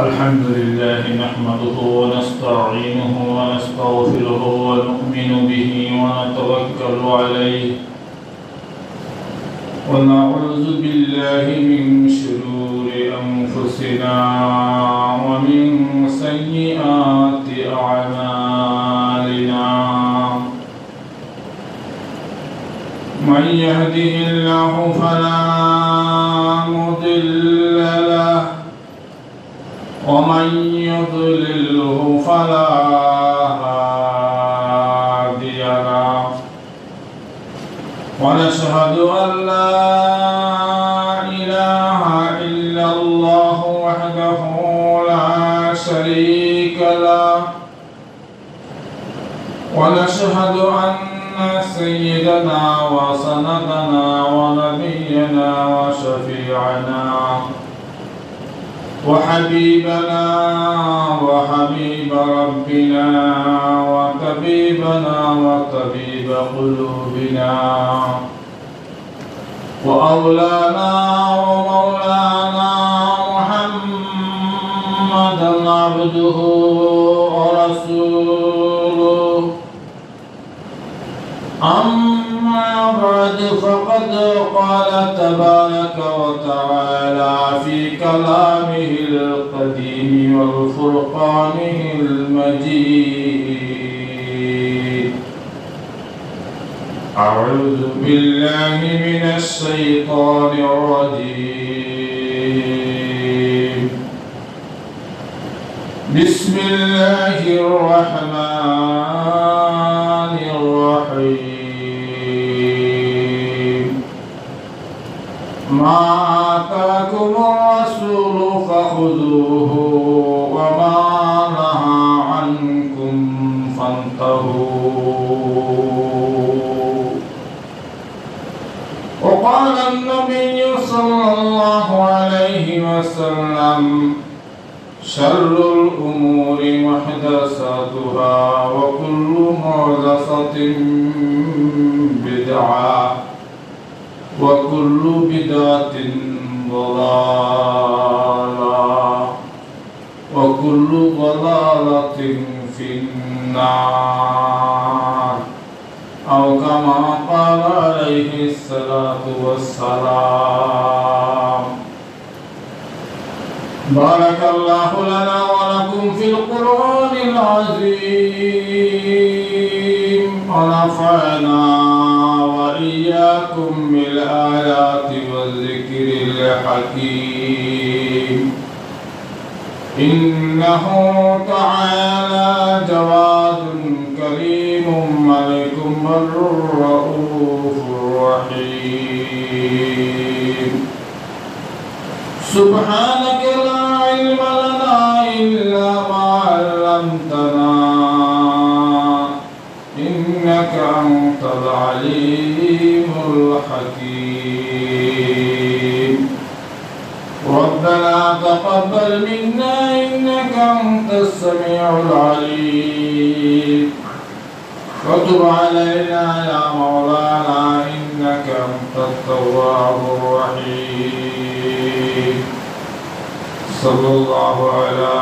الحمد لله نحمده ونستعينه ونستغفره ونؤمن به ونتوكل عليه ونعوذ بالله من شرور أنفسنا ومن سيئات أعمالنا من يهده الله فلا مضل له ومن يضلله فلا هادي له ونشهد أن لا إله إلا الله وحده لا شريك له ونشهد أن سيدنا وسندنا ونبينا وشفيعنا وحبيبنا وحبيب ربنا وطبيبنا وطبيب قلوبنا وأولانا ومولانا محمدا عبده ورسوله أما بعد فقد قال تبارك وتعالى في كلامه القديم والفرقانه المجيد أعوذ بالله من الشيطان الرجيم بسم الله الرحمن الرحيم ما آتاكم الرسول فخذوه وما نهى عنكم فانتهوا وقال النبي صلى الله عليه وسلم شر الأمور محدثاتها وكل محدثة بدعة وكل بدعة ضلالة وكل ضلالة في النار أو كما قال عليه الصلاة والسلام بارك الله لنا ولكم في القرآن العظيم ونفعنا وإياكم بالآيات والذكر الحكيم إنه تعالى جواد كريم ملك رؤوف رحيم سبحانك لا علم لنا إلا ما علمتنا إنك أنت العليم الحكيم ربنا تقبل منا إنك أنت السميع العليم وتب علينا يا مولانا إنك أنت التواب الرحيم صلى الله على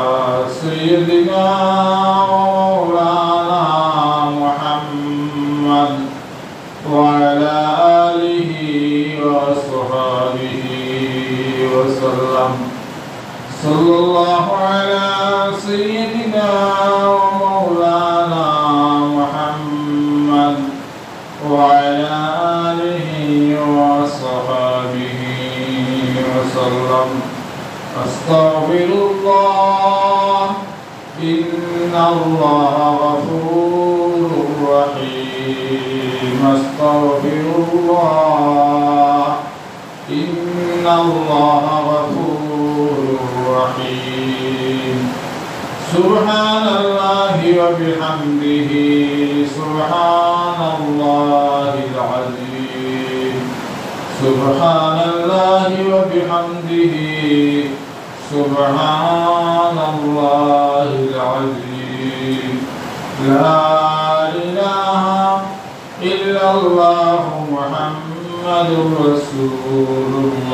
سيدنا ومولانا محمد وعلى آله وصحبه وسلم صلى الله على سيدنا ومولانا محمد وعلى آله وصحبه وسلم أستغفر الله إن الله غفور رحيم أستغفر الله إن الله غفور رحيم سبحان الله وبحمده سبحان الله العظيم سبحان الله وبحمده سبحان الله العظيم لا إله إلا الله محمد মুহাম্মাদুর রাসূলুল্লাহ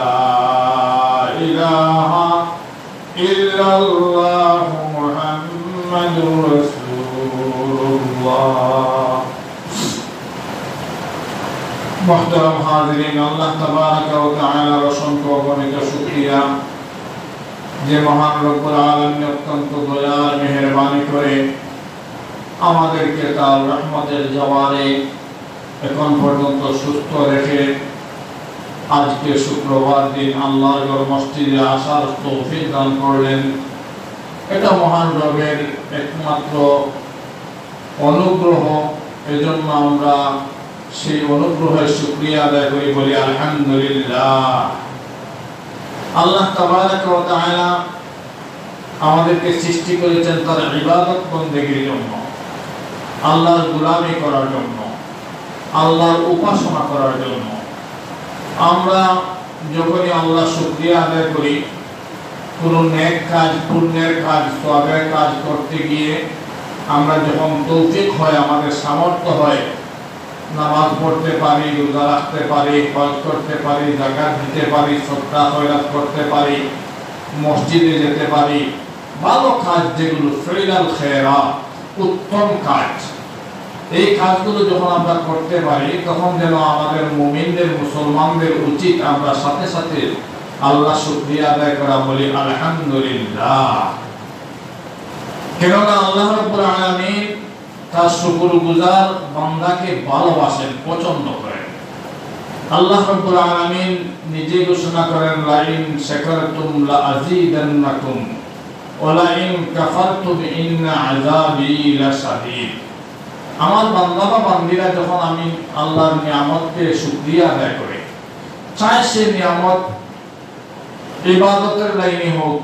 লা ইলাহা ইল্লাল্লাহ মুহাম্মাদুর রাসূলুল্লাহ। মুহতারাম হাজিরিন, আল্লাহ তাবারাক ওয়া তাআলার অসংখ্য অগণিত শুকরিয়া যে মহান রব্বুল আলামিন অত্যন্ত দয়ার মেহেরবানি করে আমাদেরকে তার রহমতের জওয়ারে এখন পর্যন্ত সুস্থ রেখে আজকে শুক্রবার দিন আল্লাহর ঘর মসজিদে আসার তৌফিক দান করলেন। এটা মহান রবের একমাত্র অনুগ্রহ। এজন্য আমরা সেই অনুগ্রহের শুকরিয়া আদায় করি, বলি আলহামদুলিল্লাহ। আল্লাহ তাবারাক ওয়া তাআলা আমাদেরকে সৃষ্টি করেছেন তার ইবাদত বন্দেগীর জন্য, আল্লাহর গোলামি করার জন্য, আল্লাহর উপাসনা করার জন্য। আমরা যখনই আল্লাহ শুকরিয়া আদায় করি, কোনো নেক কাজ, পুণ্যের কাজ, সওয়াবের কাজ করতে গিয়ে আমরা যখন তৌফিক হয়, আমাদের সামর্থ্য হয়, নামাজ পড়তে পারি, রোজা রাখতে পারি, হজ করতে পারি, যাকাত দিতে পারি, সদকা খয়রাত করতে পারি, মসজিদে যেতে পারি, ভালো কাজ যেগুলো ফিলাল খায়রাত, উত্তম কাজ, এই কাজগুলো যখন আমরা করতে পারি, তখন যেন আমাদের মুমিনদের, মুসলমানদের উচিত আমরা সাথে সাথে আল্লাহ শুকরিয়া আদায় করা, বলি আলহামদুলিল্লাহ। কেননা আল্লাহ রাব্বুল আলামিন তার শুকরগুজার বান্দাকে ভালোবাসেন, পছন্দ করেন। আল্লাহ রাব্বুল আলামিন নিজে ঘোষণা করেন, লা ইন শাকারতুম লা আযীদান্নাকুম ওয়া লা ইন কাফারতুম ইন্না আযাবি লাশাদীদ। আমার বান্দা বা বান্দীরা যখন আমি আল্লাহর নিয়ামতকে শুকরিয়া আদায় করে, চাই সে নিয়ামত ইবাদতের লাইনে হোক,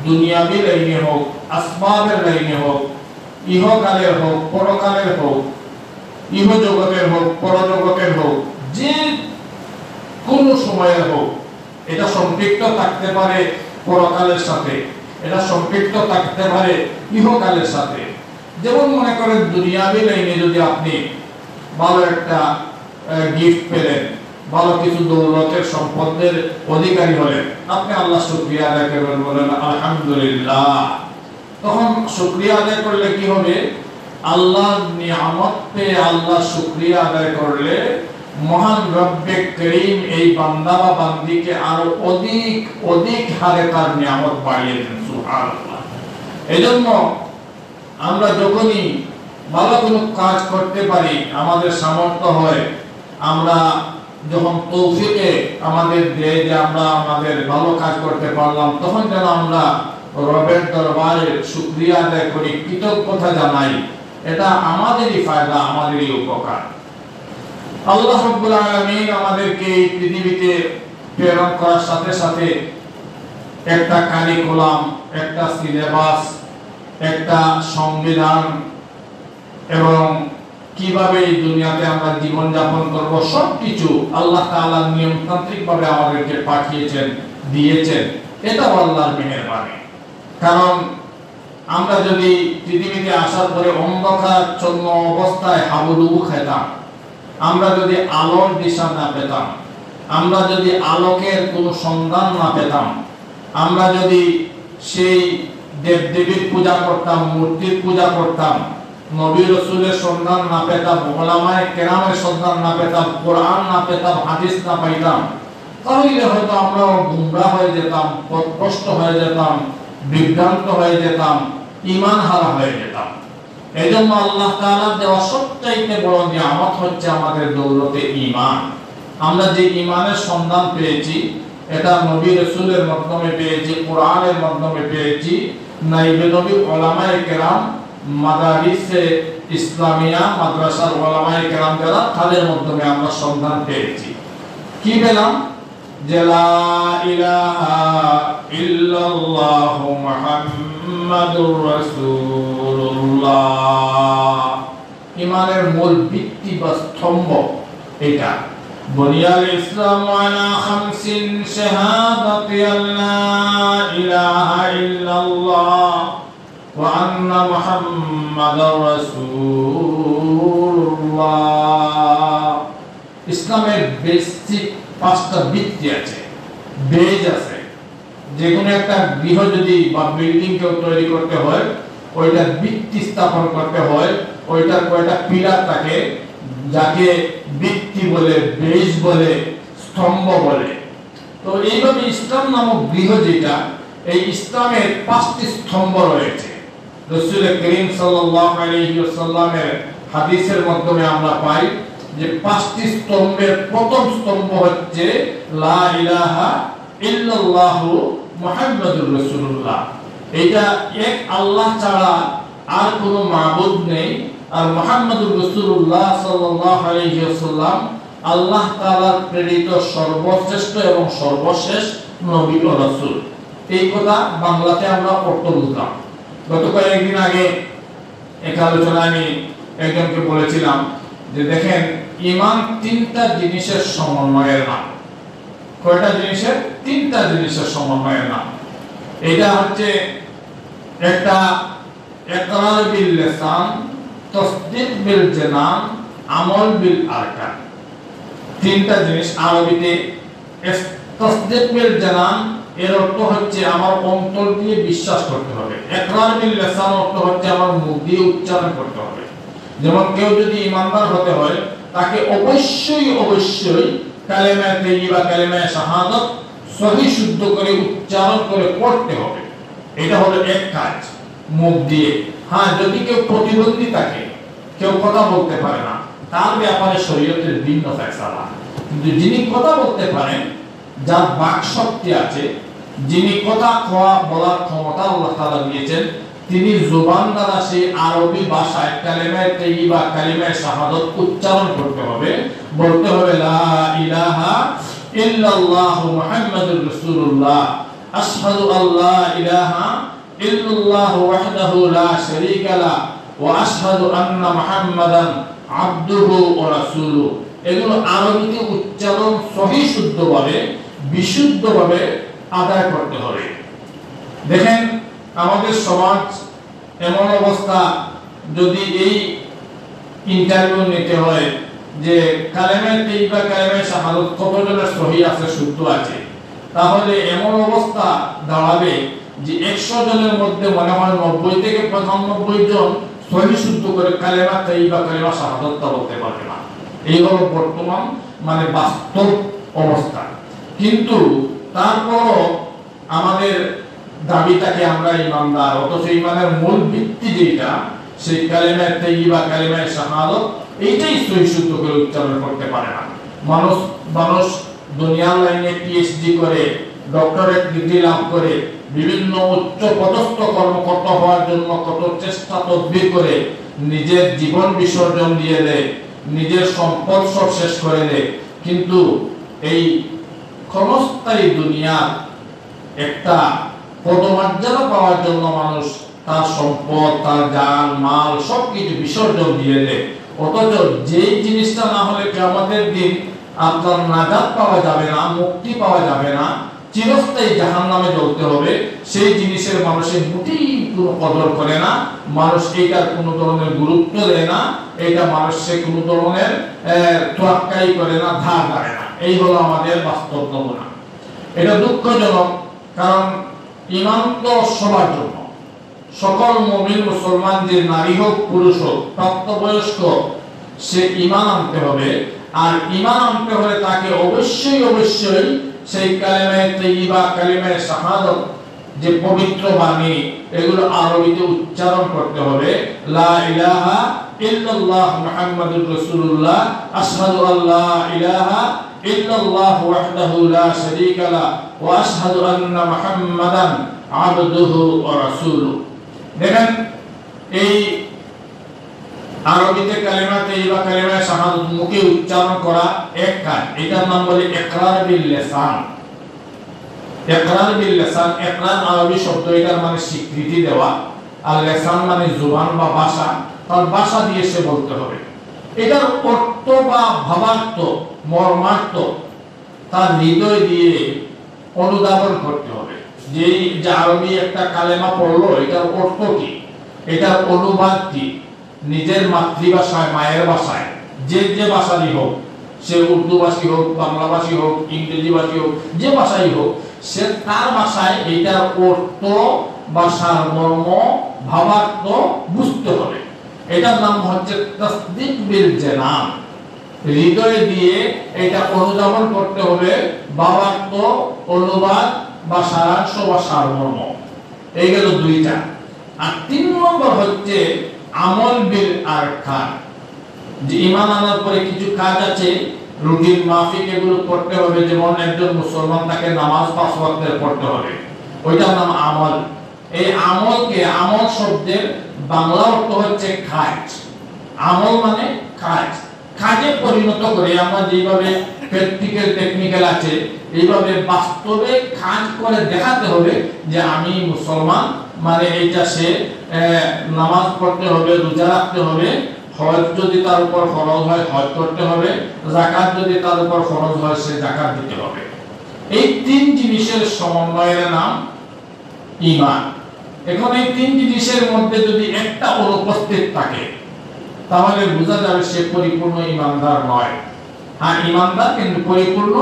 দুনিয়াবি লাইনে হোক, আসবাবের লাইনে হোক, ইহকালের হোক, পরকালের হোক, ইহজগতের হোক, পরজগতের হোক, যে কোন সময়ের হোক, এটা সম্পৃক্ত থাকতে পারে পরকালের সাথে, এটা সম্পৃক্ত থাকতে পারে ইহকালের সাথে। যেমন মনে করেন দুনিয়াবি লাইনে যদি আপনি ভালো একটা গিফট পেলেন, ভালো কিছু দৌলতের সম্পদের অধিকারী হলেন, আপনি আল্লাহ শুকরিয়া আদায় করবেন, বলেন আলহামদুলিল্লাহ। তখন শুকরিয়া আদায় করলে কি হবে? আল্লাহর নিয়ামত পেয়ে আল্লাহ শুকরিয়া আদায় করলে মহান রব্বে করিম এই বান্দা বা বান্দীকে আরো অধিক অধিক হারে তার নিয়ামত বাড়িয়ে দেন। সুবহানাল্লাহ। এজন্য আমরা যখনই ভালো কোনো কাজ করতে পারি, আমাদের সামর্থ্য হয়, আমরা যখন তৌফিকে আমাদের দেয় যে আমরা আমাদের ভালো কাজ করতে পারলাম, তখন যেন আমরা রবের দরবারে শুকরিয়া আদায় করি, কৃতজ্ঞতা জানাই। এটা আমাদেরই ফায়দা, আমাদেরই উপকার। আল্লাহ রাব্বুল আলামিন আমাদেরকে এই পৃথিবীতে প্রেরণ করার সাথে সাথে একটা কারিকুলাম, একটা সিলেবাস, একটা সংবিধান এবং কিভাবে এই দুনিয়াতে আমরা জীবন যাপন করব, সবকিছু আল্লাহ তাআলা নিয়মতান্ত্রিক ভাবে আমাদেরকে পাঠিয়েছেন, দিয়েছেন। এটা আল্লাহর মেহেরবানি। কারণ আমরা যদি পৃথিবীতে আসার পরে অন্ধকারচ্ছন্ন অবস্থায় হাবুডুবু খেতাম, আমরা যদি আলোর দিশা না পেতাম, আমরা যদি আলোকের কোনো সন্ধান না পেতাম, আমরা যদি সেই দেবদেবীর পূজা করতাম, মূর্তির পূজা করতাম, নবী রাসূলের সন্ধান না পেতাম, উলামায়ে কেরামের সন্ধান না পেতাম, কোরআন না পেতাম, হাদিস না পাইতাম, তাহলে হয়তো আমরা গুমরাহ হয়ে যেতাম, পথভ্রষ্ট হয়ে যেতাম, বিভ্রান্ত হয়ে যেতাম, ঈমান হারা হয়ে যেতাম। এজন্য আল্লাহ তাআলা দেওয়া সবচাইতে বড় নিয়ামত হচ্ছে আমাদের দৌলতে ঈমান। আমরা যে ঈমানের সন্ধান পেয়েছি, এটা নবী রাসূলের মাধ্যমে পেয়েছি, কোরআনের মাধ্যমে পেয়েছি, নাইবে নবী উলামায়ে কেরাম, মাদারিসে ইসলামিয়া, মাদ্রাসার উলামায়ে কেরাম যারা, তাদের মাধ্যমে আমরা সন্ধান পেয়েছি। কি পেলাম? যে লা ইলাহা ইল্লাল্লাহু মুহাম্মাদুর রাসূলুল্লাহ। ঈমানের মূল ভিত্তি বা স্তম্ভ এটা। বুনিয়াল ইসলামু আলা খামসিন শাহাদাতি আল্লা ইলাহা ইল্লাল্লাহ ওয়া আন্না মুহাম্মাদার রাসূলুল্লাহ। ইসলামের বেসিক 5টা ভিত্তি আছে, বেজ আছে। যে কোনো একটা গৃহ যদি বা বিল্ডিং কেউ তৈরি করতে হয়, ওইটার ভিত্তি স্থাপন করতে হয়, ওইটার কয়টা পিলার থাকে, যাকে ভিত্তি বলে, বেজ বলে, স্তম্ভ বলে। তো এইভাবে ইসলাম নামক গৃহ যেটা, এই ইসলামের 5টি স্তম্ভ রয়েছে। রাসূল করিম সাল্লাল্লাহু আলাইহি ওয়াসাল্লামের হাদিসের মাধ্যমে আমরা পাই যে 5টি স্তম্ভের প্রথম স্তম্ভ হচ্ছে লা ইলাহা ইল্লাল্লাহু মুহাম্মাদুর রাসূলুল্লাহ। এটা এক আল্লাহ ছাড়া আর কোনো মাবুদ নেই, আর মুহাম্মাদুর রাসূলুল্লাহ সাল্লাল্লাহু আলাইহি ওয়াসাল্লাম আল্লাহ তাআলার প্রেরিত সর্বশ্রেষ্ঠ এবং সর্বশেষ নবী ও রাসূল। এই কথা বাংলাতে আমরা অর্থ বুঝলাম। গত কয়েকদিন আগে এক আলোচনায় আমি একজনকে বলেছিলাম যে দেখেন, ঈমান 3টা জিনিসের সমন্বয়ের নাম। কয়টা জিনিসের? 3টা জিনিসের সমন্বয়ের নাম। এটা হচ্ছে একটা ইকরার বিল লিসান, তাসদীক বিল জানান, আমল বিল আরকান। 3টা জিনিস। আরবিতে তাসদীক বিল জানান এর অর্থ হচ্ছে আমার অন্তর দিয়ে বিশ্বাস করতে হবে। ইকরার বিল লিসান অর্থ হচ্ছে আমার মুখ দিয়ে উচ্চারণ করতে হবে। যেমন কেউ যদি ঈমানদার হতে হয়, তাকে অবশ্যই কালেমা তাইয়্যিবা, কালেমা শাহাদাত সহি শুদ্ধ করে উচ্চারণ করে পড়তে হবে। এটা হলো এক কাজ, মুখ দিয়ে। হ্যাঁ, যদি কেউ প্রতিবন্ধী থাকে, কেউ কথা বলতে পারে না, তার ব্যাপারে শরীয়তের ভিন্ন ফয়সালা। কিন্তু যিনি কথা বলতে পারেন, যার বাক শক্তি আছে, যিনি কথা বলার ক্ষমতা আল্লাহ তাআলা দিয়েছেন, তিনি জবান দ্বারা সেই আরবি ভাষায় কালেমা তাইয়্যিবা, কালেমা শাহাদাত উচ্চারণ করতে হবে, বলতে হবে লা ইলাহা ইল্লাল্লাহু মুহাম্মাদুর রাসূলুল্লাহ, আশহাদু আল্লা ইলাহা ইল্লাল্লাহু ওয়াহদাহু লা শারীকা লাহু ওয়া আশহাদু আন্না মুহাম্মাদান আবদুহু ওয়া রাসূলুহু। এগুলো আরবিতে উচ্চারণ সহি শুদ্ধভাবে, বিশুদ্ধভাবে আদায় করতে হবে। দেখেন, আমাদের সমাজ এমন অবস্থা, যদি এই ইন্টারভিউ নিতে হয় যে কালেমা তাইয়্যিবা, কালেমা শাহাদাত কতজনের সহি আছে, শুদ্ধ আছে, তাহলে এমন অবস্থা দাঁড়াবে যে 100 জনের মধ্যে মনে হয় 90 থেকে 95 জন সহি শুদ্ধ করে কালেমা তাইয়্যিবা, কালেমা শাহাদাত বলতে পারবে না। এই হলো বর্তমান বাস্তব অবস্থা। কিন্তু তারপরও আমাদের দাবিটাকে আমরা ঈমানদার, অথচ ঈমানের মূল ভিত্তি যেটা, সেই কালেমা তাইয়্যিবা, কালেমা শাহাদাত, এইটাই সহি শুদ্ধ করে উচ্চারণ করতে পারে না। মানুষ দুনিয়ার লাইনে পিএইচডি করে, ডক্টরেট ডিগ্রি লাভ করে, বিভিন্ন উচ্চ পদস্থ কর্মকর্তা হওয়ার জন্য কত চেষ্টা তদবির করে নিজের জীবন বিসর্জন দিয়ে দেয়, নিজের সম্পদ সব শেষ করে দেয়। কিন্তু এই ক্ষণস্থায়ী দুনিয়া একটা পদমর্যাদা পাওয়ার জন্য মানুষ তার সম্পদ, তার জান মাল সবকিছু বিসর্জন দিয়ে দেয়। অথচ যেই জিনিসটা না হলে কিয়ামতের দিন আপনার নাজাত পাওয়া যাবে না, মুক্তি পাওয়া যাবে না, চিরস্থায়ী জাহান্নামে জ্বলতে হবে, সেই জিনিসের মানুষের মোটেই কোনো কদর করে না, মানুষ এইটার কোনো ধরনের গুরুত্ব দেয় না, এটা মানুষের কোনো ধরনের তোয়াক্কাই করে না, ধার ধারে না। এই হলো আমাদের বাস্তব নমুনা। এটা দুঃখজনক, কারণ ঈমান তো সবার জন্য। সকল মুমিন মুসলমান, যে নারী হোক পুরুষ হোক, প্রাপ্তবয়স্ক, সে ঈমান আনতে হবে। আর ঈমান আনতে হলে তাকে অবশ্যই সেই কালেমা তাইয়্যিবা, কালেমা শাহাদাত, যে পবিত্র বাণী, এগুলো আরবিতে উচ্চারণ করতে হবে। লা ইলাহা ইল্লাল্লাহ মুহাম্মাদুর রাসূলুল্লাহ, আশহাদু আল্লা ইলাহা ইল্লাল্লাহু ওয়াহদাহু লা শারীকা লাহু ওয়া আশহাদু আন্না মুহাম্মাদান আবদুহু ওয়া রাসূলুহু। দেখেন, এই আরবিতে কালেমা তাইয়্যিবা, কালেমা শাহাদাত মুখে উচ্চারণ করা এক কাজ, এটার নাম বলে ইকরার বিল লিসান। ইকরার বিল লিসান, ইকরার আরবি শব্দ, এটার মানে স্বীকৃতি দেওয়া, আর লিসান মানে জবান বা ভাষা, তার ভাষা দিয়ে সে বলতে হবে। এটার অর্থ বা ভাবার্থ, মর্মার্থ তার হৃদয় দিয়ে অনুধাবন করতে হবে। যে আরবি একটা কালেমা পড়লো, এটার অর্থ কি, এটার অনুবাদ কি, নিজের মাতৃভাষায়, মায়ের ভাষায়, যে ভাষারই হোক, সে উর্দু ভাষী হোক, বাংলা ভাষী হোক, ইংরেজি ভাষী হোক, যে ভাষাই হোক, সে তার ভাষায় এইটার অর্থ, ভাষার মর্ম, ভাবার্থ বুঝতে হবে। এটার নাম হচ্ছে তাসদিক বিল জানান। হৃদয় দিয়ে এটা অনুধাবন করতে হবে, ভাবার্থ, অনুবাদ বা সারাংশ বা সারমর্ম। এই গেল দুইটা। আর 3 নম্বর হচ্ছে আমল বিল আরকান, যে ঈমান আনার পরে কিছু কাজ আছে রুটিন মাফিক, এগুলো করতে হবে। যেমন একজন মুসলমান তাকে নামাজ 5 ওয়াক্তের পড়তে হবে, ওইটার নাম আমল। এই আমলকে, আমল শব্দের বাংলা অর্থ হচ্ছে কাজ। আমল মানে কাজ, কাজে পরিণত করে আমরা যেভাবে প্র্যাকটিক্যাল টেকনিক্যাল আছে, এইভাবে বাস্তবে কাজ করে দেখাতে হবে যে আমি মুসলমান, মানে এইটা সে নামাজ পড়তে হবে, রোজা রাখতে হবে, হজ যদি তার উপর ফরজ হয় হজ করতে হবে, যাকাত যদি তার উপর ফরজ হয় সে যাকাত দিতে হবে। এই 3 জিনিসের সমন্বয়ের নাম ঈমান। এখন এই 3 জিনিসের মধ্যে যদি একটা অনুপস্থিত থাকে তাহলে বোঝা যাবে সে পরিপূর্ণ ঈমানদার নয়। হ্যাঁ, ঈমানদার কিন্তু পরিপূর্ণ,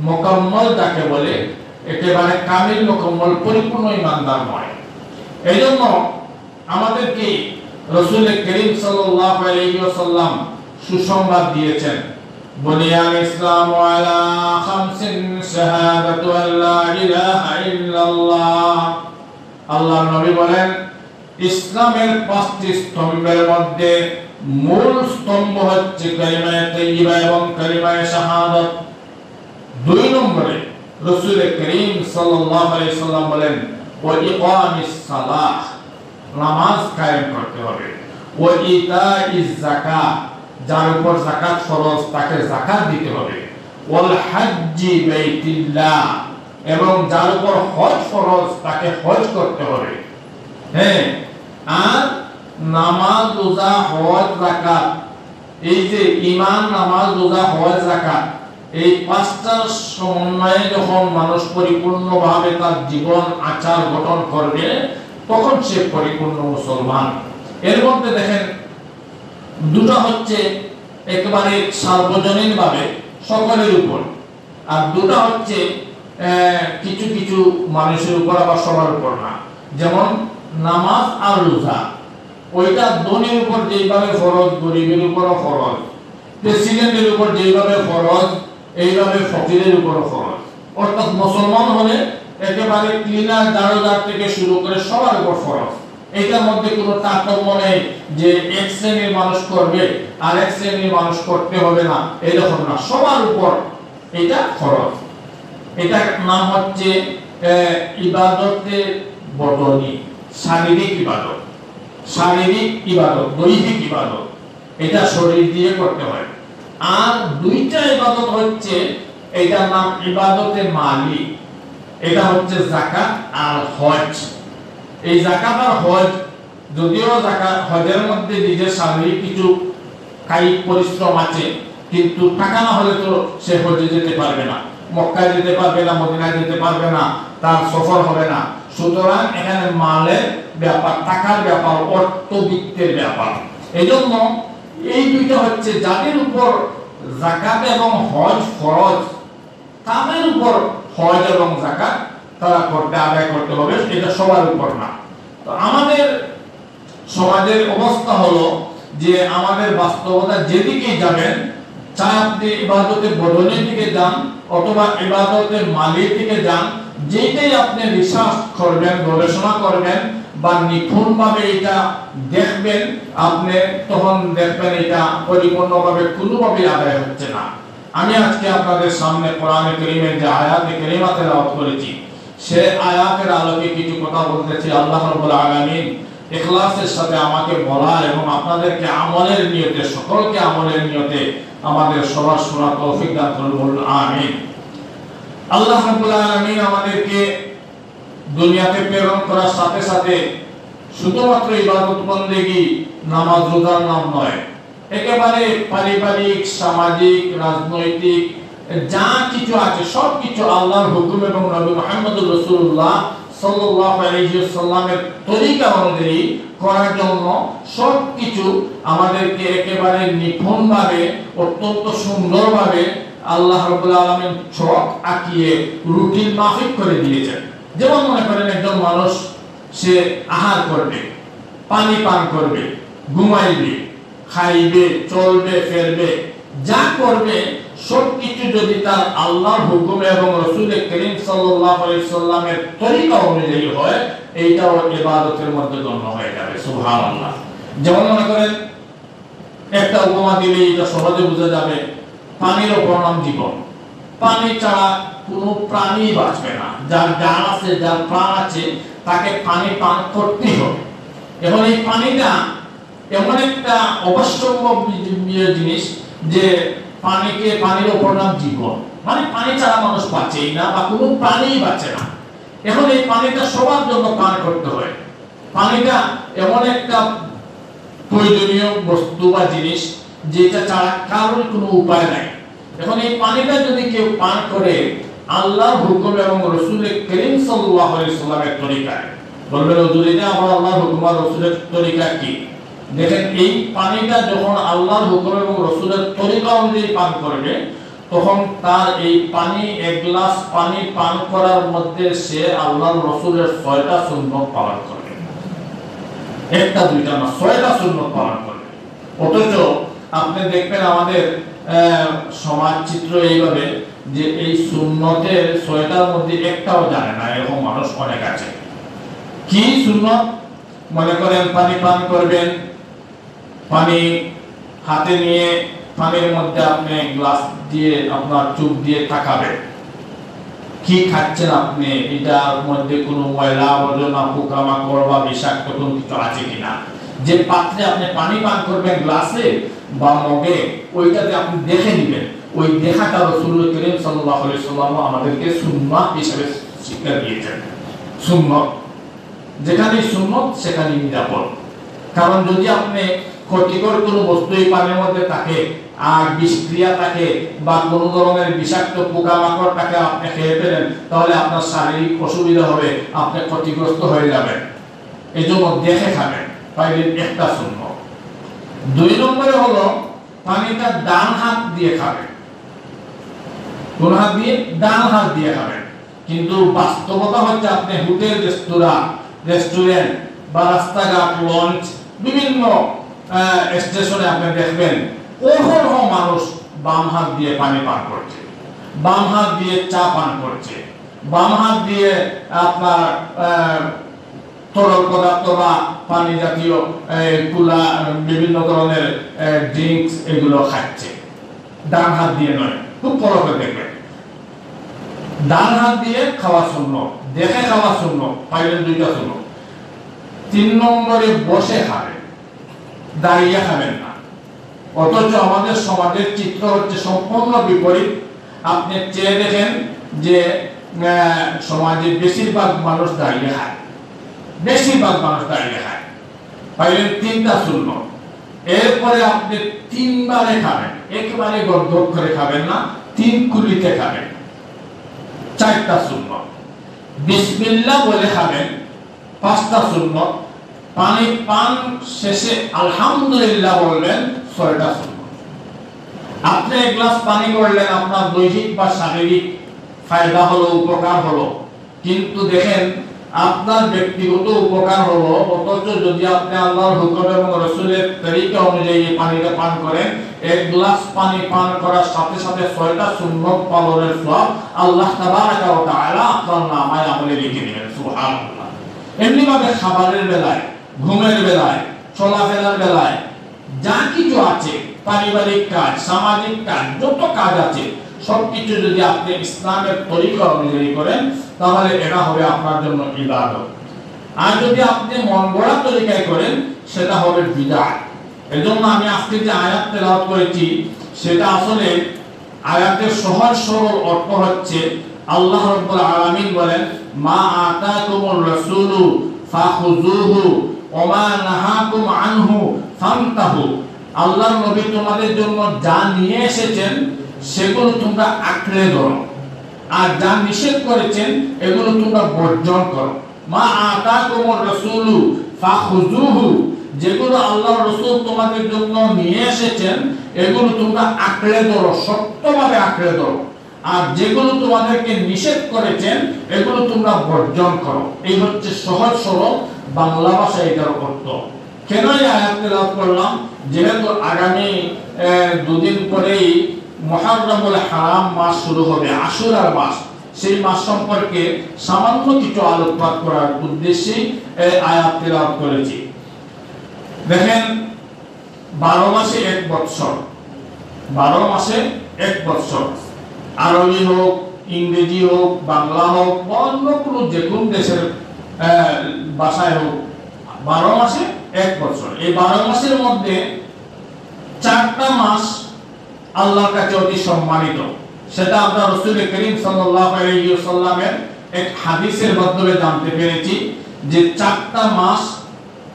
মুকাম্মল যাকে বলে, একেবারে কামিল, মুকাম্মল, পরিপূর্ণ ঈমানদার নয়। এইজন্য আমাদেরকে রাসূল করিম সাল্লাল্লাহু আলাইহি ওয়াসাল্লাম সুসংবাদ দিয়েছেন, বুনিয়াল ইসলামু আলা খামসিন শাহাদাতু আল্লা ইলাহা ইল্লাল্লাহ। আল্লাহর নবী বলেন ইসলামের 5টি স্তম্ভের মধ্যে মূল স্তম্ভ হচ্ছে কালিমায়ে তাইয়্যিবা এবং কালিমায়ে শাহাদাত। 2 নম্বরে রাসূল করিম সাল্লাল্লাহু আলাইহি ওয়াসাল্লাম বলেন ওয়া ইকামিস সালাহ, নামাজ কায়েম করতে হবে, ওয়া ইতাইজ যাকাত, যার উপর যাকাত ফরজ তাকে যাকাত দিতে হবে, ওয়াল হাজ্জি বাইতিল্লাহ, এবং যার উপর হজ ফরজ তাকে হজ করতে হবে। হ্যাঁ, আর নামাজ, রোজা, হজ, যাকাত, এই যে ঈমান, নামাজ, রোজা, হজ, যাকাত, এই 5টার সমন্বয়ে যখন মানুষ পরিপূর্ণভাবে তার জীবন আচার গঠন করবে তখন সে পরিপূর্ণ মুসলমান। এর মধ্যে দেখেন দুটো হচ্ছে একেবারে সার্বজনীনভাবে সকলের উপর, আর দুটো হচ্ছে কিছু কিছু মানুষের উপর, আবার সবার উপর না। যেমন নামাজ আর রোজা, ওইটা ধনীর উপর যেভাবে ফরজ, গরিবের উপরও ফরজ, প্রেসিডেন্টের উপর যেভাবে ফরজ, এইভাবে ফকিরের উপরও ফরজ। অর্থাৎ মুসলমান হলে একেবারে ক্লিনার, দারোদার থেকে শুরু করে সবার উপর ফরজ। এটার মধ্যে কোনো তারতম্য নেই যে এক শ্রেণীর মানুষ করবে আর এক শ্রেণীর মানুষ করতে হবে না, এরকম না, সবার উপর এটা ফরজ। এটার নাম হচ্ছে ইবাদতে বদনি, শারীরিক ইবাদত, শারীরিক ইবাদত, দৈহিক ইবাদত, এটা শরীর দিয়ে করতে হয়। আর 2টা ইবাদত হচ্ছে, এটার নাম ইবাদতে মালি, এটা হচ্ছে যাকাত আর হজ। এই যাকাত আর হজ, যদিও যাকাত, হজের মধ্যে নিজের শারীরিক কিছু কায়িক পরিশ্রম আছে, কিন্তু টাকা না হলে তো সে হজে যেতে পারবে না, মক্কায় যেতে পারবে না, মদিনায় যেতে পারবে না, তার সফর হবে না। সুতরাং এখানে মালের ব্যাপার, টাকার ব্যাপার, অর্থবিত্তের ব্যাপার। এইজন্য এই 2টা হচ্ছে যাদের উপর যাকাত এবং হজ ফরজ, তাদের উপর হজ এবং যাকাত তারা আদায় করতে হবে, এটা সবার উপর না। তো আমাদের সমাজের অবস্থা হলো যে আমাদের বাস্তবতা যেদিকে যাবেন, চাই আপনি ইবাদতের বদলের দিকে যান অথবা ইবাদতের মালির দিকে যান, যেটাই আপনি রিসার্চ করবেন, গবেষণা করবেন বা নিপুণভাবে এটা দেখবেন, আপনি তখন দেখবেন এটা পরিপূর্ণভাবে কোনোভাবে আদায় হচ্ছে না। আমি আজকে আপনাদের সামনে কোরআনে কারীমের যে আয়াতে কারিমা তেলাওয়াত করেছি, সে আয়াতের আলোকে কিছু কথা বলতেছি। আল্লাহ রাব্বুল আলামিন ইখলাসের সাথে আমাকে বলার এবং আপনাদেরকে আমলের নিয়তে, সকলকে আমলের নিয়তে আমাদের সবার শোনার তৌফিক দান করুন, বলুন আমিন। আল্লাহ রাব্বুল আলামিন আমাদেরকে দুনিয়াতে প্রেরণ করার সাথে সাথে শুধুমাত্র ইবাদত বন্দেগী, নামাজ, রোজার নাম নয়, একেবারে পারিবারিক, সামাজিক, রাজনৈতিক যা কিছু আছে সবকিছু আল্লাহর হুকুম এবং নবী মুহাম্মদুর রাসূলুল্লাহ সাল্লাল্লাহু আলাইহি ওয়াসাল্লামের তরিকা অনুযায়ী করার জন্য সবকিছু আমাদেরকে একেবারে নিপুণভাবে, অত্যন্ত সুন্দরভাবে আল্লাহ রাব্বুল আলামিন ছক আঁকিয়ে রুটিন মাফিক করে দিয়েছেন। যেমন মনে করেন একজন মানুষ সে আহার করবে, পানি পান করবে, ঘুমাইবে, খাইবে, চলবে, ফেরবে, যা করবে সবকিছু যদি তার আল্লাহর হুকুম এবং রাসূল করিম সাল্লাল্লাহু আলাইহি সাল্লামের তরিকা অনুযায়ী হয়, এইটাও ইবাদতের মধ্যে গণ্য হয়ে যাবে। সুবহানাল্লাহ। যেমন মনে করেন একটা উপমা দিলে এটা সহজে বোঝা যাবে, পানির অপর নাম জীবন। পানি ছাড়া কোনো প্রাণী বাঁচবে না। যার জান আছে, যার প্রাণ আছে, তাকে পানি পান করতেই হবে। এখন এই পানিটা এমন একটা অবশ্যম্ভাব জিনিস যে পানির অপর নাম জীবন, মানে পানি ছাড়া মানুষ বাঁচেই না বা কোনো প্রাণী বাঁচে না। এখন এই পানিটা সবার জন্য পান করতে হয়। পানিটা এমন একটা প্রয়োজনীয় বস্তু বা জিনিস যেটা ছাড়া কারোর কোনো উপায় নাই। এখন এই পানিটা যদি কেউ পান করে আল্লাহর হুকুম এবং রাসূল করিম সাল্লাল্লাহু আলাইহি সাল্লামের তরিকায়, বলবেন হুজুর এটা আমার আল্লাহর হুকুম আর রাসূলের তরিকা কি? দেখেন এই পানিটা যখন আল্লাহর হুকুম এবং রাসূলের তরিকা অনুযায়ী পান করবে, তখন তার এই পানি, এক গ্লাস পানি পান করার মধ্যে সে আল্লাহর রাসূলের 6টা সুন্নাত পালন করবে। একটা দুইটা না, 6টা সুন্নাত পালন করবে। অথচ আপনি দেখবেন আমাদের সমাজ চিত্র এইভাবে যে এই সুন্নতের 6টার মধ্যে একটাও জানে না, এরকম মানুষ অনেক আছে। কি সুন্নত? মনে করেন পানি পান করবেন, পানি হাতে নিয়ে পানির মধ্যে আপনি গ্লাস দিয়ে আপনার চোখ দিয়ে তাকাবেন, কি খাচ্ছেন আপনি, এটার মধ্যে কোনো ময়লা আবর্জনা, পোকামাকড় বা বিষাক্ত কোনো কিছু আছে কিনা। যে পাত্রে আপনি পানি পান করবেন, গ্লাসে বা মগে, ওইটাতে আপনি দেখে নেবেন। ওই দেখাটা রাসূল করিম সাল্লাল্লাহু আলাইহি সাল্লাম আমাদেরকে সুন্নাত হিসেবে শিক্ষা দিয়েছেন। সুন্নাত যেখানে সুন্নাত সেখানে নিরাপদ। কারণ যদি আপনি ক্ষতিকর কোনো বস্তু এই পানির মধ্যে থাকে, আর বিষক্রিয়া থাকে বা কোনো ধরনের বিষাক্ত পোকামাকড় থাকে, আপনি খেয়ে ফেলেন, তাহলে আপনার শারীরিক অসুবিধা হবে, আপনি ক্ষতিগ্রস্ত হয়ে যাবেন। এই জন্য দেখে খাবেন। পাইলেন একটা সুন্নাত। 2 নম্বরে হলো পানিটা ডান হাত দিয়ে খাবেন। কোন হাত দিয়ে? ডান হাত দিয়ে খাবেন। কিন্তু বাস্তবতা হচ্ছে আপনি হোটেল, রেস্টুরেন্ট বা রাস্তাঘাট, লঞ্চ, বিভিন্ন স্টেশনে আপনি দেখবেন অহরহ মানুষ বাম হাত দিয়ে পানি পান করছে, বাম হাত দিয়ে চা পান করছে, বাম হাত দিয়ে আপনার তরল পদার্থ বা পানি জাতীয় কুলা, বিভিন্ন ধরনের ড্রিঙ্কস এগুলো খাচ্ছে। ডান হাত দিয়ে নয়। খুব বড় করে দেখবেন, ডান হাত দিয়ে খাওয়া সুন্নাত, দেখে খাওয়া সুন্নাত। পাইলেন 2টা সুন্নাত। 3 নম্বরে বসে খাবেন, দাঁড়িয়ে খাবেন না। অথচ আমাদের সমাজের চিত্র হচ্ছে সম্পূর্ণ বিপরীত। আপনি চেয়ে দেখেন যে সমাজে বেশিরভাগ মানুষ দাঁড়িয়ে খায়, বেশিরভাগ মানুষ দাঁড়িয়ে খায়। পাইলেন 3টা সুন্নাত। এরপরে আপনি 3 বারে খাবেন, একেবারে গড়গড় করে খাবেন না, 3 কুলিতে খাবেন। 4টা সুন্নাত। বিসমিল্লাহ বলে খাবেন, 5টা সুন্নাত। পানি পান শেষে আলহামদুলিল্লাহ বলবেন, 6টা সুন্নাত। আপনি এক গ্লাস পানি করলেন, আপনার দৈহিক বা শারীরিক ফায়দা হলো, উপকার হলো, কিন্তু দেখেন আপনার ব্যক্তিগত উপকার হলো, অথচ যদি আপনি আল্লাহর হুকুম এবং রাসূলের তরিকা অনুযায়ী পানিটা পান করেন, এক গ্লাস পানি পান করার সাথে সাথে 6টা সুন্নাত পালনের সওয়াব আল্লাহ তাবারাকা ওয়া তাআলা আপনার নামায় আমলে লিখে দিবেন। সুবহানাল্লাহ। এমনি ভাবে খাবারের বেলায়, ঘুমের বেলায়, চলাফেরার বেলায়, যা কিছু আছে, পারিবারিক কাজ, সামাজিক কাজ, যত কাজ আছে, সবকিছু যদি আপনি ইসলামের তরিকা অনুযায়ী করেন, তাহলে এটা হবে আপনার জন্য ইবাদত। আর যদি আপনি মন গড়া তরিকায় করেন, সেটা হবে বিদআত। এজন্য আমি আজকে যে আয়াত তেলাওয়াত করেছি, সেটা আসলে আয়াতের সহজ সরল অর্থ হচ্ছে, আল্লাহ রাব্বুল আলামিন বলেন, মা আতাকুমুর রাসূলু ফাখুযুহু ওয়া মা নাহাকুম আনহু ফান্তাহু। আল্লাহর নবী তোমাদের জন্য যা নিয়ে এসেছেন সেগুলো তোমরা আঁকড়ে ধরো, আর যা নিষেধ করেছেন এগুলো তোমরা বর্জন করো। মা আতাকুমুর রাসূলু ফাখুযুহু, যেগুলো আল্লাহর রাসূল তোমাদের জন্য নিয়ে এসেছেন এগুলো তোমরা আঁকড়ে ধরো, শক্তভাবে আঁকড়ে ধরো, আর যেগুলো তোমাদেরকে নিষেধ করেছেন এগুলো তোমরা বর্জন করো। এই হচ্ছে সহজ সরল বাংলা ভাষায় এটার অর্থ। কেন এই আয়াত তেলাওয়াত করলাম? যেহেতু আগামী দুদিন পরেই মুহররমুল হারাম মাস শুরু হবে, আশুরার মাস, সেই মাস সম্পর্কে সামান্য কিছু আলোকপাত করার উদ্দেশ্যে এই আয়াত তেলাওয়াত করেছি। দেখেন, 12 মাসে এক বৎসর, 12 মাসে এক বৎসর, আরবি হোক, ইংরেজি হোক, বাংলা হোক, অন্য কোনো যে কোন দেশের ভাষায় হোক, 12 মাসে এক বছর। এই 12 মাসের মধ্যে 4টা মাস আল্লাহর কাছে অতি সম্মানিত। সেটা আমরা রাসূল করিম সাল্লাল্লাহু আলাইহি ওয়াসাল্লামের এক হাদিসের মাধ্যমে জানতে পেরেছি যে 4টা মাস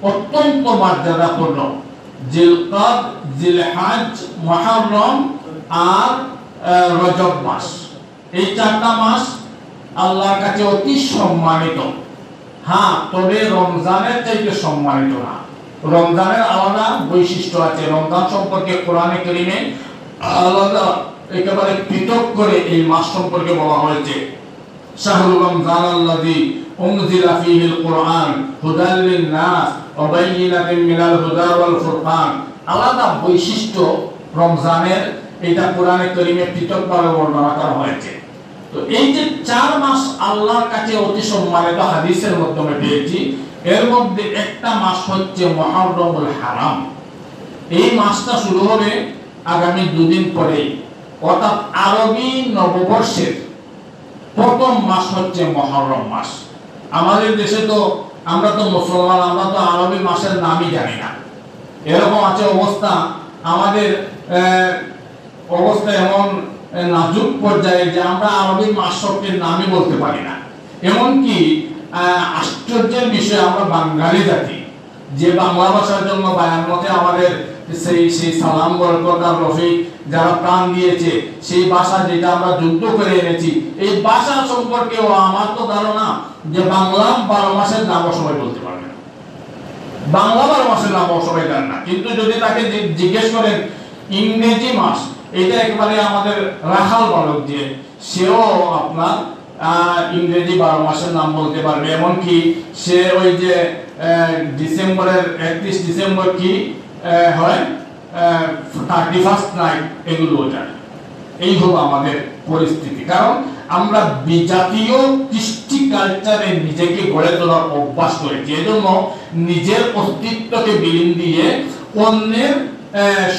অত্যন্ত মর্যাদাপূর্ণ। জিলকাদ, জিলহজ, মুহররম আর রজব মাস। এই 4টা মাস আল্লাহর কাছে অতি সম্মানিত। হ্যাঁ, তবে রমজানের চাইতে সম্মানিত না। রমজানের আলাদা বৈশিষ্ট্য আছে। রমজান সম্পর্কে কোরআনে কারীমে আলাদা একেবারে পৃথক করে এই মাস সম্পর্কে বলা হয়েছে। শাহরুর রমজান আল্লাযী উনজিলা ফীহিল কুরআন হুদাল লিন-নাস ওয়া বায়্যিনাতিন মিনাল হুদা ওয়াল ফুরকান। আলাদা বৈশিষ্ট্য রমজানের, এটা কোরআনে কারীমে পৃথকভাবে বর্ণনা করা হয়েছে। তো এই যে 4 মাস আল্লাহর কাছে অতি সম্মানিত হাদিসের মাধ্যমে পেয়েছি, এর মধ্যে একটা মাস হচ্ছে মুহররমুল হারাম। এই মাসটা শুরু হবে আগামী দুদিন পরেই, অর্থাৎ আরবি নববর্ষের প্রথম মাস হচ্ছে মুহররম মাস। আমাদের দেশে তো আমরা তো মুসলমান, আমরা তো আরবি মাসের নামই জানি না। এরকম আছে অবস্থা, আমাদের অবস্থা এমন নাজুক পর্যায়ে যে আমরা আরবি মাস শব্দের নামই বলতে পারি না। এমনকি আশ্চর্যের বিষয়, আমরা বাঙালি জাতি যে বাংলা ভাষার জন্য বায়ান মতে আমাদের সেই সালাম বরকত আর রফিক যারা প্রাণ দিয়েছে, সেই ভাষা যেটা আমরা যুদ্ধ করে এনেছি, এই ভাষা সম্পর্কেও আমার তো ধারণা যে বাংলা 12 মাসের নাম সবাই বলতে পারবে না। বাংলা 12 মাসের নাম সবাই জানে না, কিন্তু যদি তাকে জিজ্ঞেস করেন ইংরেজি মাস, এটা একেবারে আমাদের রাখাল বালক দিয়ে, সেও আপনার ইংরেজি 12 মাসের নাম বলতে পারবে। এমনকি সে ওই যে ডিসেম্বরের 31 ডিসেম্বর কি হয়, 31st নাইট, এগুলো জানে। এই হলো আমাদের পরিস্থিতি। কারণ আমরা বিজাতীয় কৃষ্টি কালচারে নিজেকে গড়ে তোলার অভ্যাস করেছি। এজন্য নিজের অস্তিত্বকে বিলীন দিয়ে অন্যের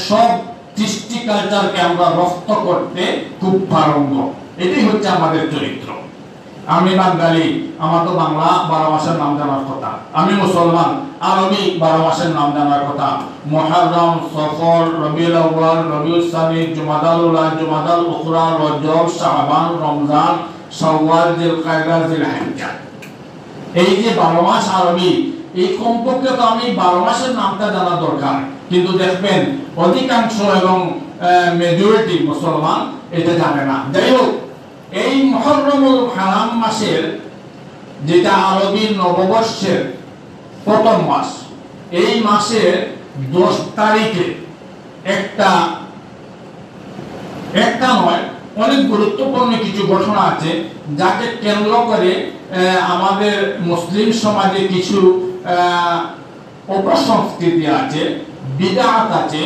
সব কৃষ্টি কালচারকে আমরা রপ্ত করতে খুব পারঙ্গম। এটাই হচ্ছে আমাদের চরিত্র। আমি বাঙালি, আমার তো বাংলা 12 মাসের নাম জানার কথা। আমি মুসলমান, আরবি 12 মাসের নাম জানার কথা। মুহররম, সফর, রবিউল আউয়াল, রবিউল সানি, জুমাদাল উলা, জুমাদাল উখরা, রজব, শাবান, রমজান, শাওয়াল, জিলকায়দা, জিলহিজ্জা। এই যে 12 মাস আরবি, এই কমপক্ষে তো আমি 12 মাসের নামটা জানা দরকার। কিন্তু দেখবেন অধিকাংশ এবং মেজরিটি মুসলমান এটা জানে না। যাই হোক, এই মুহররমুল হারাম মাসের, যেটা আরবি নববর্ষের প্রথম মাস, এই মাসের 10 তারিখে একটা নয়, অনেক গুরুত্বপূর্ণ কিছু ঘটনা আছে, যাকে কেন্দ্র করে আমাদের মুসলিম সমাজে কিছু অপসংস্কৃতি আছে, বিদআত আছে,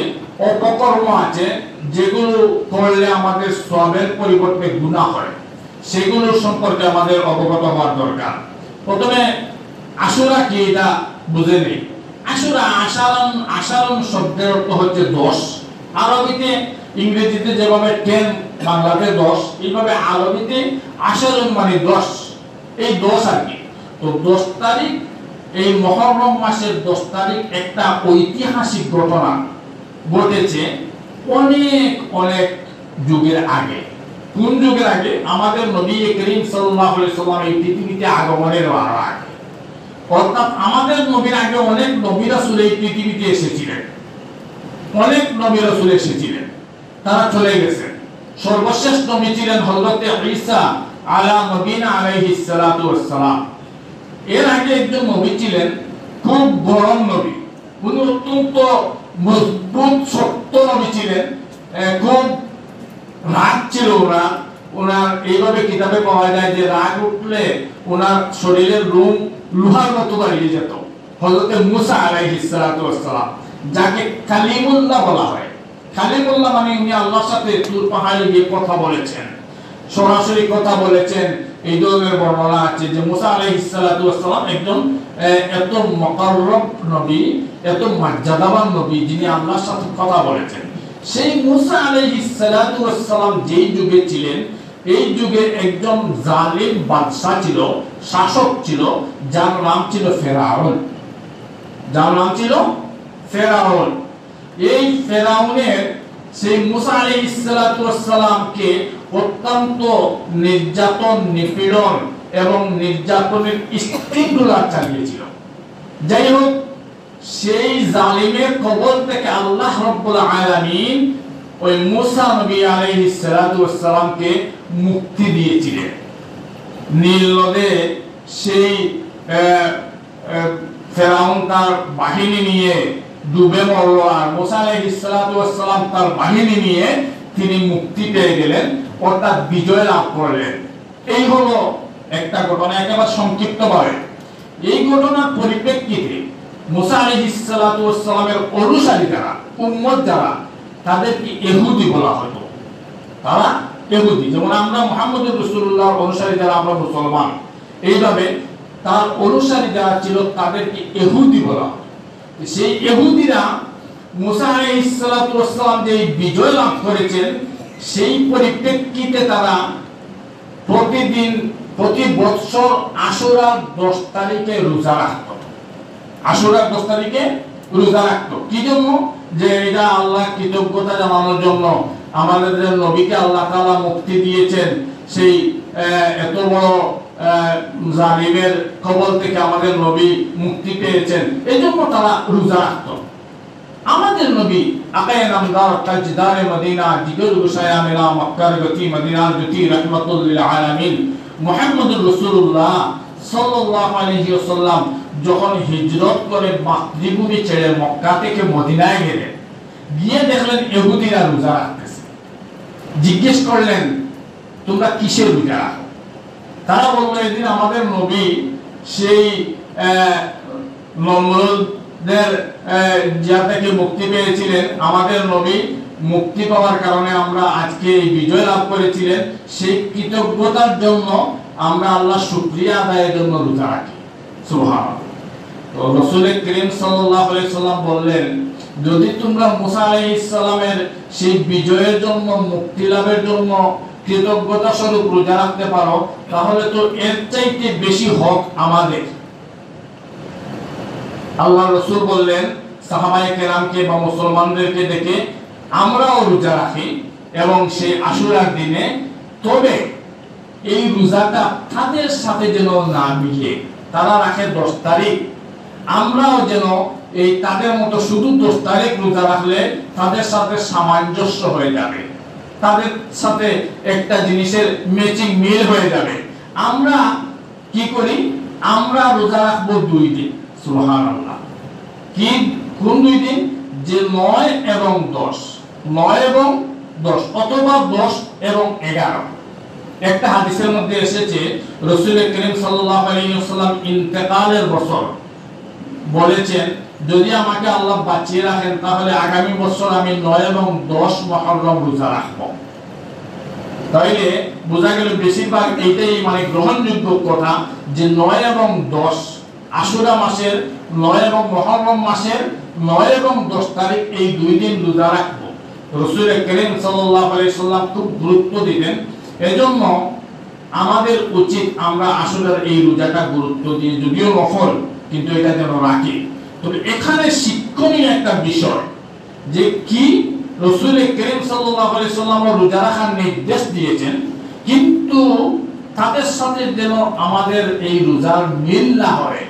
অপকর্ম আছে, যেগুলো করলে আমাদের সওয়াবের পরিবর্তে গুনাহ হয়। সেগুলো সম্পর্কে আমাদের অবগত হওয়ার দরকার। প্রথমে আশুরা কি এটা বুঝে নেই। আশুরা, আশারন শব্দের অর্থ হচ্ছে 10। আরবিতে, ইংরেজিতে যেভাবে 10, বাংলাতে 10, এইভাবে আরবিতে আশারন মানে 10। এই 10 আর কি। তো 10 তারিখ, এই মুহররম মাসের 10 তারিখ একটা ঐতিহাসিক ঘটনা ঘটেছে অনেক যুগের আগে। কোন যুগের আগে? আমাদের নবী করিম সাল্লাল্লাহু আলাইহি ওয়াসাল্লাম এই পৃথিবীতে আগমনের আগে। অর্থাৎ আমাদের নবীর আগে অনেক নবী রাসূল এই পৃথিবীতে এসেছিলেন। অনেক নবী রাসূল এসেছিলেন, তারা চলে গেছেন। সর্বশেষ নবী ছিলেন হযরত ঈসা আলা নবীনা আলাইহিস সালাতু ওয়াস সালাম। এর আগে একজন নবী ছিলেন, খুব গরম নবী, উনি অত্যন্ত মজবুত শক্ত নবী ছিলেন, খুব রাগ ছিল ওনার। ওনার এইভাবে কিতাবে পাওয়া যায় যে রাগ উঠলে ওনার শরীরের লোম লোহার মতো দাঁড়িয়ে যেত। হযরত মুসা আলাইহিস সালাতু ওয়াস সালাম, যাকে কালিমুল্লাহ বলা হয়, কালিমুল্লাহ মানে উনি আল্লাহর সাথে তুর পাহাড়ে গিয়ে কথা বলেছেন, সরাসরি কথা বলেছেন। এই ধরনের বর্ণনা আছে যে মুসা আলাইহিস সালাতু ওয়াস সালাম একজন এত মুকাররব নবী, এত মর্যাদাবান নবী, যিনি আল্লাহর সাথে কথা বলেছেন। সেই মুসা আলাইহিস সালাতু ওয়াস সালাম যেই যুগে ছিলেন, এই যুগে একজন জালিম বাদশা ছিল, শাসক ছিল, যার নাম ছিল ফেরাউন। যার নাম ছিল ফেরাউন। এই ফেরাউনের সেই মুসা আলাইহিস সালাতু ওয়াস সালামকে অত্যন্ত নির্যাতন, নিপীড়ন এবং নির্যাতনের স্টিমুলার চালিয়েছিল। যাই হোক, সেই জালিমের কবল থেকে আল্লাহ রাব্বুল আলামিন ওই মুসা নবী আলাইহিস সালাতু ওয়াস সালামকে মুক্তি দিয়েছিলেন। নীল নদে সেই ফেরাউন তার বাহিনী নিয়ে ডুবে মরল, আর মুসা আলাইহিস সালাতু ওয়াস সালাম তার বাহিনী নিয়ে তিনি মুক্তি পেয়ে গেলেন, অর্থাৎ বিজয় লাভ করলেন। এই হলো একটা ঘটনা, একেবারে সংক্ষিপ্তভাবে। এই ঘটনার পরিপ্রেক্ষিতে মুসা আলাইহিস সালাতু ওয়াস সালামের অনুসারী যারা, উম্মত যারা, তাদেরকে ইহুদি বলা হতো। তারা ইহুদি, যেমন আমরা মুহাম্মদুর রাসূলুল্লাহর অনুসারী যারা, আমরা মুসলমান, এইভাবে তার অনুসারী যারা ছিল তাদেরকে ইহুদি বলা হতো। সেই ইহুদিরা মুসা আলাইহিস সালাতু ওয়াস সালাম যে বিজয় লাভ করেছেন, সেই পরিপ্রেক্ষিতে তারা প্রতিদিন, প্রতি বছর আশুরার 10 তারিখে রোজা রাখত। আশুরার 10 তারিখে রোজা রাখত কি জন্য? যে এটা আল্লাহ কৃতজ্ঞতা জানানোর জন্য, আমাদের নবীকে আল্লাহ তাআলা মুক্তি দিয়েছেন, সেই এত বড় জালিমের কবল থেকে আমাদের নবী মুক্তি পেয়েছেন, এজন্য তারা রোজা রাখত। আমাদের নবী আকায়ে নামদার তাজদারে মদিনা, জিগর গুশায়া মেলা মক্কার গতি, মদিনার জ্যোতি, রাহমাতুল লিল আলামিন মুহাম্মদুর রাসূলুল্লাহ সাল্লাল্লাহু আলাইহি ওয়াসাল্লাম যখন হিজরত করে মাতৃভূমি ছেড়ে মক্কা থেকে মদিনায় গেলেন, গিয়ে দেখলেন ইহুদিরা রোজা রাখতেছে। জিজ্ঞেস করলেন, তোমরা কিসের রোজা রাখো? তারা বলল, এদিন আমাদের নবী সেই নমরুদের জিয়া থেকে মুক্তি পেয়েছিলেন, আমাদের নবী মুক্তি পাওয়ার কারণে আমরা আজকে এই বিজয় লাভ করেছিলেন, সেই কৃতজ্ঞতার জন্য আমরা আল্লাহ শুকরিয়া আদায়ের জন্য রোজা রাখি। সুবহানাল্লাহ। তো রাসূল করিম সাল্লাল্লাহু আলাইহি সাল্লাম বললেন, যদি তোমরা মুসা আলাইহিস সালামের সেই বিজয়ের জন্য, মুক্তি লাভের জন্য কৃতজ্ঞতা স্বরূপ রোজা রাখতে পারো, তাহলে তো এর চাইতে বেশি হক আমাদের। আল্লাহ রাসূল বললেন সাহাবায়ে কেরামকে বা মুসলমানদেরকে ডেকে, আমরাও রোজা রাখি এবং সেই আশুরার দিনে, তবে এই রোজাটা তাদের সাথে যেন না মিলে। তারা রাখে 10 তারিখ, আমরাও যেন এই তাদের মতো শুধু 10 তারিখ রোজা রাখলে তাদের সাথে সামঞ্জস্য হয়ে যাবে, তাদের সাথে একটা জিনিসের ম্যাচিং মিল হয়ে যাবে। আমরা কি করি? আমরা রোজা রাখবো 2 দিন। সুবহানাল্লাহ। কি কোন 2 দিন? যে 9 এবং 10, 9 এবং 10, অথবা 10 এবং 11। একটা হাদিসের মধ্যে এসেছে রাসূল করিম সাল্লাল্লাহু আলাইহি ওয়াসাল্লাম ইন্তেকালের বছর বলেছেন, যদি আমাকে আল্লাহ বাঁচিয়ে রাখেন তাহলে আগামী বছর আমি 9 এবং 10 মুহররম রোজা রাখব। তাইলে বোঝা গেল বেশিরভাগ এইটাই মানে গ্রহণযোগ্য কথা, যে 9 এবং 10 আশুরা মাসের, 9 এবং মুহররম মাসের 9 এবং 10 তারিখ, এই 2 দিন রোজা রাখব। রাসূল করিম সাল্লাল্লাহু আলাইহি ওয়াসাল্লাম খুব গুরুত্ব দিতেন। এজন্য আমাদের উচিত আমরা আশুরার এই রোজাটা গুরুত্ব দিয়ে, যদিও নফল, কিন্তু এটা যেন রাখি। তবে এখানে শিক্ষণীয় একটা বিষয়, যে কি রাসূল করিম সাল্লাল্লাহু আলাইহি ওয়াসাল্লাম রোজা রাখার নির্দেশ দিয়েছেন, কিন্তু তাদের সাথে যেন আমাদের এই রোজার মিল না হয়,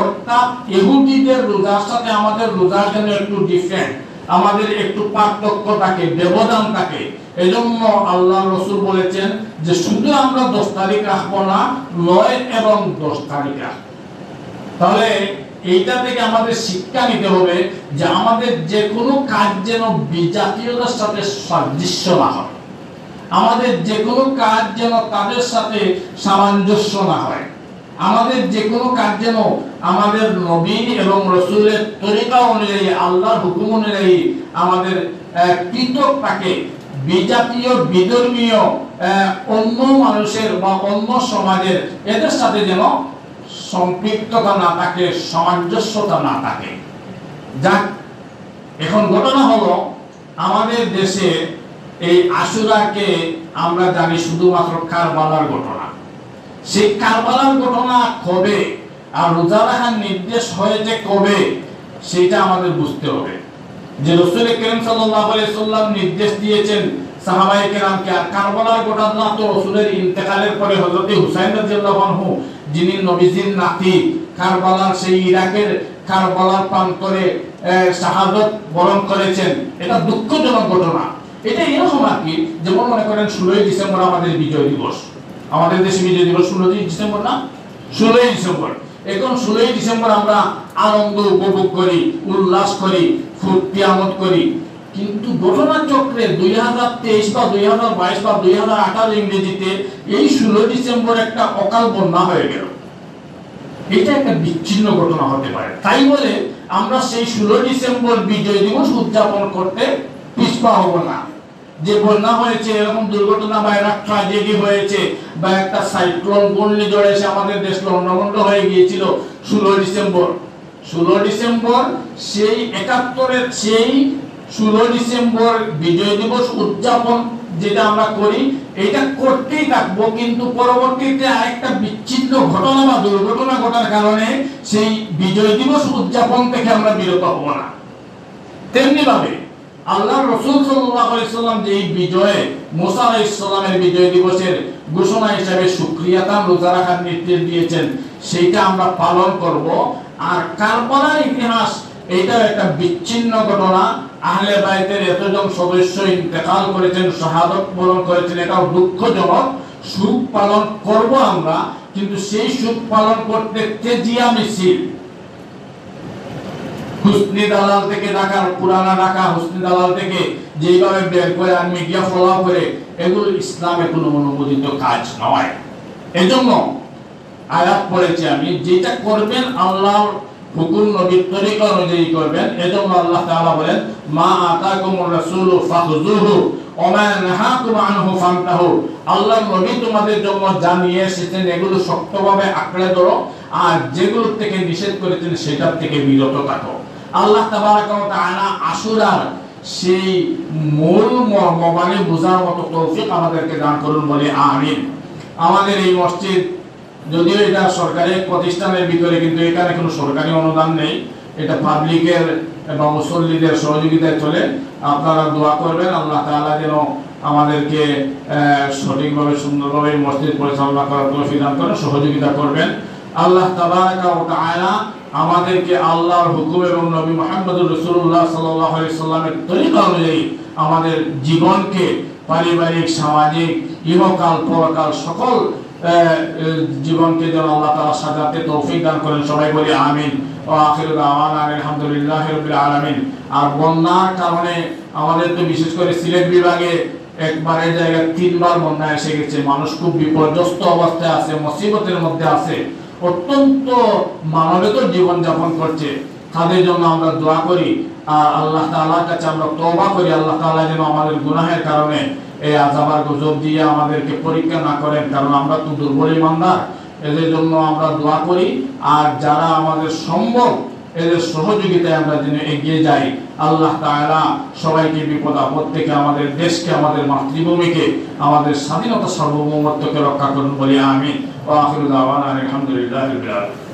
অর্থাৎ ইহুদিদের রোজার সাথে আমাদের রোজার যেন একটু ডিফারেন্ট, আমাদের একটু পার্থক্য থাকে, ব্যবধান থাকে। এজন্য আল্লাহ রাসূল বলেছেন যে শুধু আমরা 10 তারিখ রাখবো না, 9 এবং 10 তারিখ রাখবো। তাহলে এইটা থেকে আমাদের শিক্ষা নিতে হবে যে আমাদের যে কোনো কাজ যেন বিজাতীয়তার সাথে সাদৃশ্য না হয়, আমাদের যে কোনো কাজ যেন তাদের সাথে সামঞ্জস্য না হয়, আমাদের যে কোনো কাজ যেন আমাদের নবী এবং রাসূলের তরিকা অনুযায়ী, আল্লাহর হুকুম অনুযায়ী আমাদের পৃথক থাকে, বিজাতীয় বিধর্মীয় অন্য মানুষের বা অন্য সমাজের এদের সাথে যেন সম্পৃক্ততা না থাকে, সামঞ্জস্যতা না থাকে। যাক, এখন ঘটনা হলো আমাদের দেশে এই আশুরাকে আমরা জানি শুধুমাত্র কারবালার ঘটনা। সেই কারবালার ঘটনা কবে আর রোজা রাখার নির্দেশ হয়েছে কবে সেটা আমাদের বুঝতে হবে। যে রাসূল করিম সাল্লাল্লাহু আলাইহি সাল্লাম নির্দেশ দিয়েছেন সাহাবায়ে কেরামকে, আর কারবালার ঘটনা তো রাসূলের ইন্তেকালের পরে হযরত হুসাইন রাদিয়াল্লাহু আনহু, যিনি নবীজির নাতি, কারবালার সেই ইরাকের কারবালার প্রান্তরে শাহাদাত বরণ করেছেন। এটা দুঃখজনক ঘটনা। এটা এরকম আর কি, যেমন মনে করেন 16ই ডিসেম্বর আমাদের বিজয় দিবস, আমাদের দেশে বিজয় দিবস 16ই ডিসেম্বর না, 16ই ডিসেম্বর। এখন 16ই ডিসেম্বর আমরা আনন্দ উপভোগ করি, উল্লাস করি, ফুর্তি আমোদ করি, কিন্তু ঘটনা চক্রে 2023 বা 2022 বা 2018 ইংরেজিতে এই 16 ডিসেম্বর একটা অকাল বন্যা হয়ে গেল। এটা একটা বিচ্ছিন্ন ঘটনা হতে পারে, তাই বলে আমরা সেই 16 ডিসেম্বর বিজয় দিবস উদযাপন করতে পিছপা হব না। যে বন্যা হয়েছে, এরকম দুর্ঘটনা বা একটা ট্র্যাজেডি হয়েছে বা একটা সাইক্লোন ঘূর্ণিঝড় এসে আমাদের দেশ লণ্ডভণ্ড হয়ে গিয়েছিল 16 ডিসেম্বর। 16 ডিসেম্বর সেই 71-এর সেই 16 ডিসেম্বর বিজয় দিবস উদযাপন যেটা আমরা করি, এটা করতেই থাকবো, কিন্তু পরবর্তীতে আরেকটা বিচ্ছিন্ন ঘটনা বা দুর্ঘটনা ঘটার কারণে সেই বিজয় দিবস উদযাপন থেকে আমরা বিরত হব না। তেমনি ভাবে আল্লাহর রাসূল সাল্লাল্লাহু আলাইহি সাল্লাম যে বিজয়ে মুসা আলাইহিস সালামের বিজয় দিবসের ঘোষণা হিসেবে শুকরিয়াতান রোজা রাখার নির্দেশ দিয়েছেন, সেইটা আমরা পালন করব। আর কারবালার ইতিহাস, এটা একটা বিচ্ছিন্ন ঘটনা। আহলে বাইতের এতজন সদস্য ইন্তেকাল করেছেন, শাহাদাত বরণ করেছেন, এটাও দুঃখজনক। সুখ পালন করব আমরা, কিন্তু সেই সুখ পালন করতে তেজিয়া মিছিল, হুসনি দালাল থেকে ঢাকা, পুরানা ঢাকা হুসনি দালাল থেকে যেইভাবে বের করে আর মিডিয়া ফলো করে, এগুলো ইসলামে কোনো অনুমোদিত কাজ নয়। এজন্য আয়াত পড়েছি আমি, যেটা করবেন আল্লাহর হুকুম নবীর তরিকা অনুযায়ী করবেন। এজন্য আল্লাহ তাআলা বলেন, মা আতাকুমুর রাসূলু ফাখুযুহু ওয়া মা নাহাকুম আনহু ফান্তাহু। আল্লাহর নবী তোমাদের জন্য জানিয়ে এসেছেন, এগুলো শক্তভাবে আঁকড়ে ধরো, আর যেগুলো থেকে নিষেধ করেছেন সেটার থেকে বিরত থাকো। আল্লাহ তাবারাক ওয়া তাআলা আশুরার সেই মূল মর্ম মানে বোঝার মতো তৌফিক আমাদেরকে দান করুন, বলে আমিন। আমাদের এই মসজিদ যদিও এটা সরকারি প্রতিষ্ঠানের ভিতরে, কিন্তু এখানে কোনো সরকারি অনুদান নেই, এটা পাবলিকের এবং মুসল্লিদের সহযোগিতায় চলে। আপনারা দোয়া করবেন আল্লাহ তাআলা যেন আমাদেরকে সঠিকভাবে সুন্দরভাবে মসজিদ পরিচালনা করার তৌফিক দান করেন, সহযোগিতা করবেন। আল্লাহ তাবারাক ওয়া তাআলা আমাদেরকে আল্লাহর হুকুম এবং নবী মুহাম্মদুর রাসূলুল্লাহ সাল্লাল্লাহু আলাইহি সাল্লামের তরিকা অনুযায়ী আমাদের জীবনকে পারিবারিক, সামাজিক, ইহকাল পরকাল সকল জীবনকে যেন আল্লাহ তাআলা সাজাতে তৌফিক দান করেন। সবাই বলি আমিন। ওয়া আখিরু দাওয়ানা আলহামদুলিল্লাহি রাব্বিল আলামিন। আর বন্যার কারণে আমাদের তো বিশেষ করে সিলেট বিভাগে একবারে জায়গা 3 বার বন্যা এসে গেছে। মানুষ খুব বিপর্যস্ত অবস্থায় আছে, মুসিবতের মধ্যে আছে, অত্যন্ত মানবেতর জীবন যাপন করছে। তাদের জন্য আমরা দোয়া করি আর আল্লাহ তাআলার কাছে আমরা তওবা করি, আল্লাহ তাআলা যেন আমাদের গুনাহের কারণে এই আযাব আর গজব দিয়ে আমাদেরকে পরীক্ষা না করেন, কারণ আমরা তো দুর্বল ইমানদার। এদের জন্য আমরা দোয়া করি, আর যারা আমাদের সম্ভব এদের সহযোগিতায় আমরা যেন এগিয়ে যাই। আল্লাহ তাআলা সবাইকে বিপদ আপদ থেকে, আমাদের দেশকে, আমাদের মাতৃভূমিকে, আমাদের স্বাধীনতা সার্বভৌমত্বকে রক্ষা করুন বলি আমিন। ওয়া আখিরু দাওয়ানা আলহামদুলিল্লাহি রাব্বিল আলামিন।